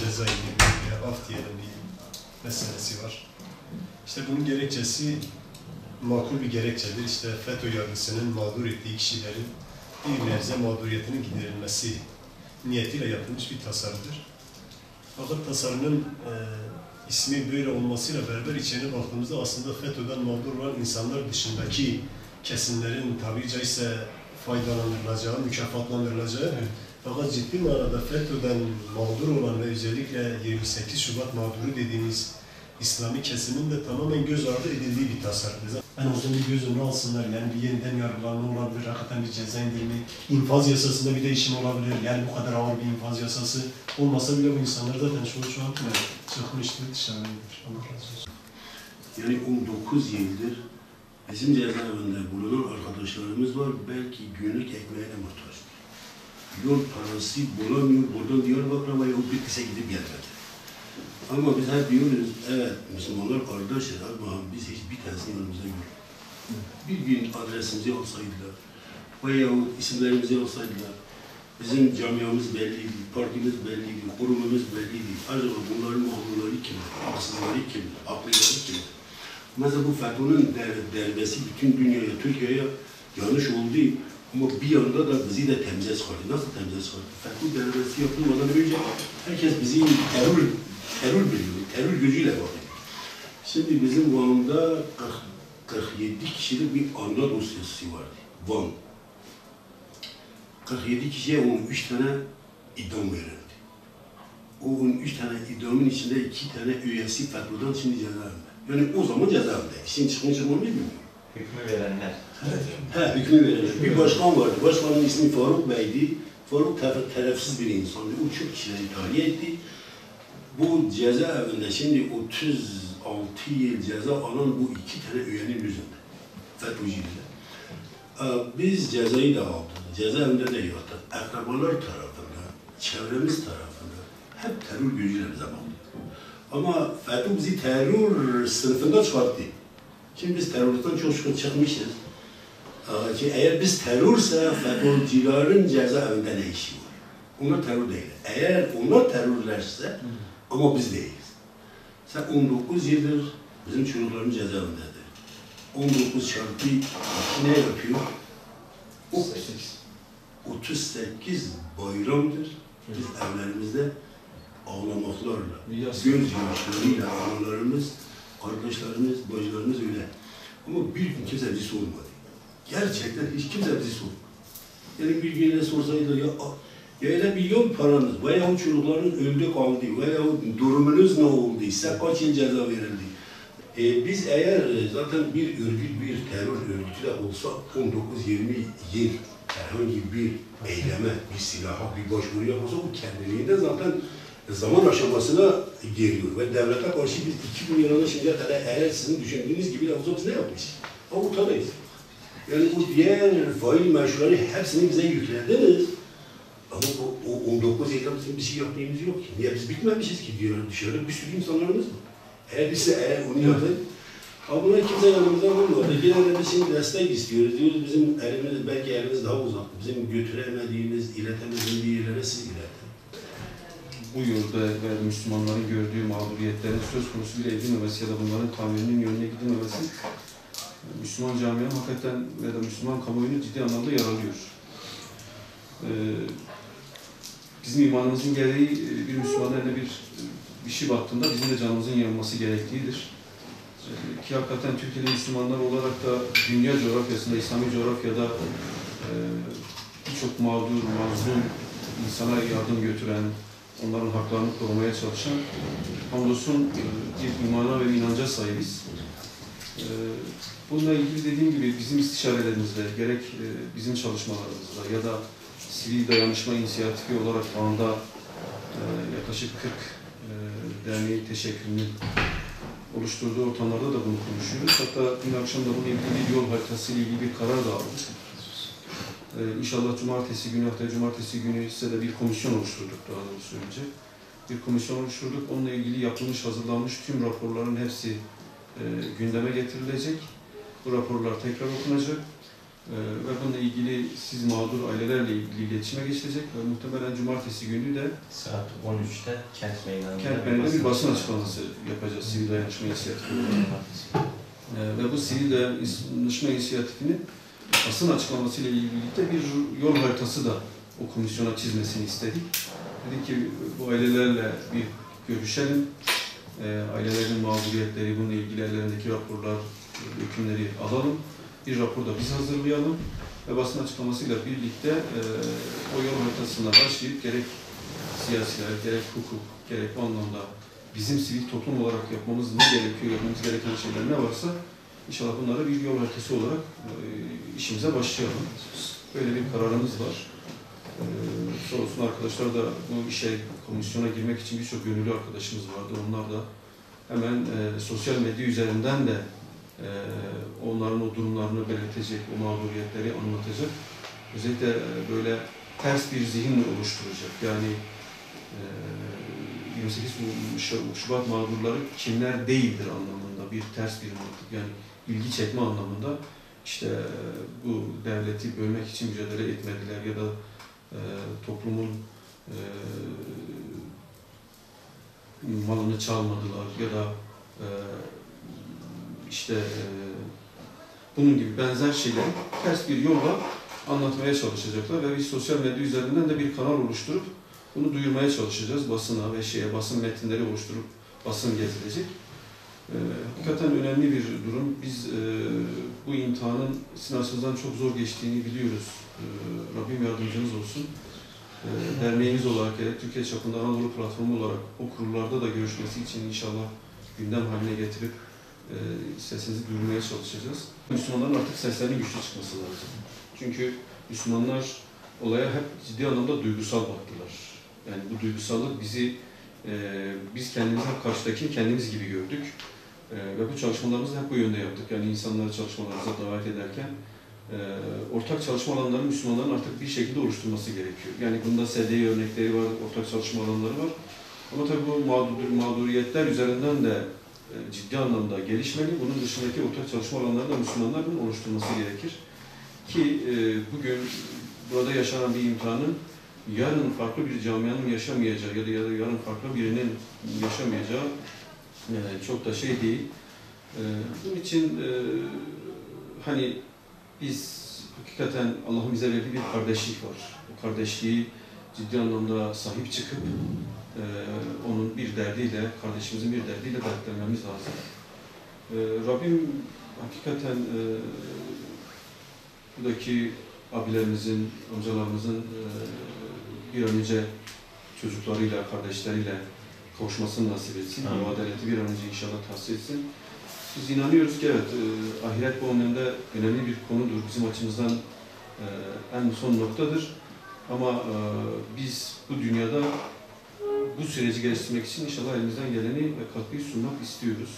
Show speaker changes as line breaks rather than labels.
ceza indirimi veya af diyelim bir meselesi var. İşte bunun gerekçesi makul bir gerekçedir. İşte FETÖ yargısının mağdur ettiği kişilerin bir nebze mağduriyetinin giderilmesi niyetiyle yapılmış bir tasarıdır. Fakat tasarının ismi böyle olmasıyla beraber içine baktığımızda aslında FETÖ'den mağdur olan insanlar dışındaki kesimlerin tabiri caizse faydalandırılacağı, mükafatlandırılacağı, fakat ciddi manada FETÖ'den mağdur olan ve özellikle 28 Şubat mağduru dediğimiz İslami kesimin de tamamen göz ardı edildiği bir tasarıdır. En azından bir göz önüne alsınlar, yani bir yeniden yargılanma olabilir, hakikaten bir ceza indirimi, infaz yasasında bir değişim olabilir, yani bu kadar ağır bir infaz yasası olmasa bile bu insanlar zaten şu an çıkmıştır, dışarıdadır. Allah razı olsun.
Yani 19 yıldır bizim cezaevinde bulunan arkadaşlarımız var, belki günlük ekmeğine muhtaçtır. Yol parası bulamıyor, buradan Diyarbakır'a veya Bitlis'e gidip gelmedi. Ama biz hep diyoruz, evet Müslümanlar kardeşler ama biz hiçbir tanesini yanımıza görmedik. Bir gün adresimizi alsaydılar veya isimlerimizi alsaydılar, bizim camiamız belliydi, partimiz belliydi, kurumumuz belliydi. Acaba bunların mağdurları kimdir, haksızları kimdir, aklıları kimdir? Mesela bu FETÖ'nün derbesi bütün dünyaya, Türkiye'ye yanlış oldu. Ama bir yanda da bizi de temize çıkardı. Nasıl temize çıkardı? FETÖ derbesi yapılmadan önce herkes bizi terör biliyor, terör gücüyle bakıyor. Şimdi bizim Van'da 47 kişilik bir ana dosyası vardı. Van. 47 kişiye 13 tane idam verildi. O 13 tane idamın içinde 2 tane üyesi FETÖ'den şimdi cezaevinde. Yani o zaman cezaevinde. Şimdi çıkmış mı bilmiyorum.
Hükmü verenler.
He, hükmü verenler. Bir başkan vardı. Başkanın ismi Faruk Bey'di. Faruk tarafsız bir insandı. O çok kişileri tahliye etti. Bu cezaevinde şimdi 36 yıl ceza alan bu 2 tane üyenin yüzünde. FETÖ'cüyle. Biz cezayı da aldık. Cezaevinde de yattık. Akrabalar tarafından, çevremiz tarafından hep terör gücüyle bize baktı. Ama FETÖ bizi terör sınıfında çıkarttı. Şimdi biz terörden çok şükür çıkmışız. Ki eğer biz terörse FETÖ'cülerin cezaevinde ne işi var? Onlar terör değil. Eğer onlar terörlerse ama biz değiliz. Sen 19 yıldır bizim çocuklarımız cezaevindedir. 19 çarpı ne yapıyor? 38 bayramdır. Biz evlerimizde ağlamaklarla, gözyaşlarıyla analarımız, kardeşlerimiz, bacılarımız öyle. Ama bir gün kimse bizi sormadı. Gerçekten hiç kimse bizi sormadı. Yani bir gün sorsaydılar ya öyle milyon paranız veya o çocukların öldü kaldı veya durumunuz ne olduysa kaç yıl ceza verildi. Biz eğer zaten bir örgüt, bir terör örgütü de olsa 19-20 yıl herhangi bir eyleme, bir silaha, bir başvuru yapmasa o kendiliğinde zaten zaman aşamasına geliyor. Ve devlete karşı biz 2000 yılında şimdiye kadar eğer sizin düşündüğünüz gibi de olsa biz ne yapmışız? Ama utanmayız. Yani bu diğer fail meşruları hepsini bize yüklediniz. Ama o 19 yılda bizim bir şey yaptığımız yok ki. Niye biz bitmemişiz ki diyor. Dışarıda bir sürü insanlarımız var. Eğer onu yapın. Ama buna kimse yanımızda olmadı. Yine de biz şimdi destek istiyoruz. Diyoruz bizim elimiz, belki elimiz daha uzak. Bizim götüremediğimiz, iletemediğimiz bir yerlere siz iletin.
Bu yolda ve Müslümanların gördüğü mağduriyetlerin söz konusu bile edilmemesi ya da bunların tamirinin yönüne gidilmemesi Müslüman camianın hakikaten ve da Müslüman kamuoyunu ciddi anlamda yaralıyor. Bizim imanımızın gereği bir Müslümanın eline bir şey baktığında bizim de canımızın yanması gerektiğidir. Ki hakikaten Türkiye'de Müslümanlar olarak da dünya coğrafyasında, İslami coğrafyada birçok mağdur, mazlum insana yardım götüren, onların haklarını korumaya çalışan hamdolsun bir imana ve inanca sahibiz. Bununla ilgili dediğim gibi bizim istişarelerimizde, gerek bizim çalışmalarımızda ya da sivil dayanışma inisiyatifi olarak Van'da yaklaşık 40 derneğin teşekkülünün oluşturduğu ortamlarda da bunu konuşuyoruz. Hatta dün akşam da bununla ilgili bir yol haritası ile ilgili bir karar da aldık. İnşallah cumartesi günü, haftaya cumartesi günü size de bir komisyon oluşturduk daha doğrusu önce. Bir komisyon oluşturduk. Onunla ilgili yapılmış, hazırlanmış tüm raporların hepsi gündeme getirilecek. Bu raporlar tekrar okunacak. Ve bununla ilgili siz mağdur ailelerle ilgili iletişime geçilecek ve muhtemelen cumartesi günü de
Saat 13'te Kent Meydanı'nda
bir basın açıklaması yapacağız sivil dayanışma inisiyatifi. Ve bu sivil dayanışma inisiyatifinin basın açıklamasıyla ilgili birlikte bir yol haritası da o komisyona çizmesini istedik. Dedik ki bu ailelerle bir görüşelim. Ailelerin mağduriyetleri, bununla ilgili ellerindeki raporlar, hükümleri alalım. Bir rapor da biz hazırlayalım ve basın açıklamasıyla birlikte o yol haritasına başlayıp gerek siyasiler, gerek hukuk, gerek o anlamda bizim sivil toplum olarak yapmamız ne gerekiyor, yapmamız gereken şeyler ne varsa inşallah bunları bir yol haritası olarak işimize başlayalım. Böyle bir kararımız var. Sağ olsun arkadaşlar da bu işe, komisyona girmek için birçok gönüllü arkadaşımız vardı. Onlar da hemen sosyal medya üzerinden de onların o durumlarını belirtecek, o mağduriyetleri anlatacak. Özellikle böyle ters bir zihin oluşturacak. Yani 28 Şubat mağdurları kimler değildir anlamında bir ters bir mantık. Yani ilgi çekme anlamında işte bu devleti bölmek için mücadele etmediler ya da toplumun malını çalmadılar ya da bunun gibi benzer şeyleri ters bir yolla anlatmaya çalışacaklar ve biz sosyal medya üzerinden de bir kanal oluşturup bunu duyurmaya çalışacağız basına ve basın metinleri oluşturup basın gezilecek. Hakikaten önemli bir durum. Biz bu imtihanın sizin açınızdan çok zor geçtiğini biliyoruz. Rabbim yardımcınız olsun. Derneğimiz olarak gerek Türkiye çapında Anadolu platformu olarak o kurullarda da görüşmesi için inşallah gündem haline getirip sesinizi duyurmaya çalışacağız. Müslümanların artık seslerinin güçlü çıkması lazım. Çünkü Müslümanlar olaya hep ciddi anlamda duygusal baktılar. Yani bu duygusallık biz kendimizi hep karşıdaki kendimiz gibi gördük. Ve bu çalışmalarımızı hep bu yönde yaptık. Yani insanları çalışmalarımıza davet ederken ortak çalışma alanlarını Müslümanların artık bir şekilde oluşturması gerekiyor. Yani bunda SDİ örnekleri var, ortak çalışma alanları var. Ama tabii bu mağduriyetler üzerinden de ciddi anlamda gelişmeli. Bunun dışındaki ortak çalışma alanları da Müslümanların oluşturması gerekir. Ki bugün burada yaşanan bir imtihanın yarın farklı bir camianın yaşamayacağı ya da yarın farklı birinin yaşamayacağı çok da şey değil. Bunun için hani biz hakikaten Allah'ın bize verdiği bir kardeşlik var. Bu kardeşliği ciddi anlamda sahip çıkıp onun bir derdiyle, kardeşimizin bir derdiyle dertlenmemiz lazım. Rabbim hakikaten buradaki abilerimizin, amcalarımızın bir an önce çocuklarıyla, kardeşleriyle kavuşmasını nasip etsin. Bu adaleti bir an önce inşallah tahsis etsin. Biz inanıyoruz ki evet, ahiret bu anlamda önemli bir konudur. Bizim açımızdan en son noktadır. Ama biz bu dünyada bu süreci geliştirmek için inşallah elimizden geleni ve katkıyı sunmak istiyoruz.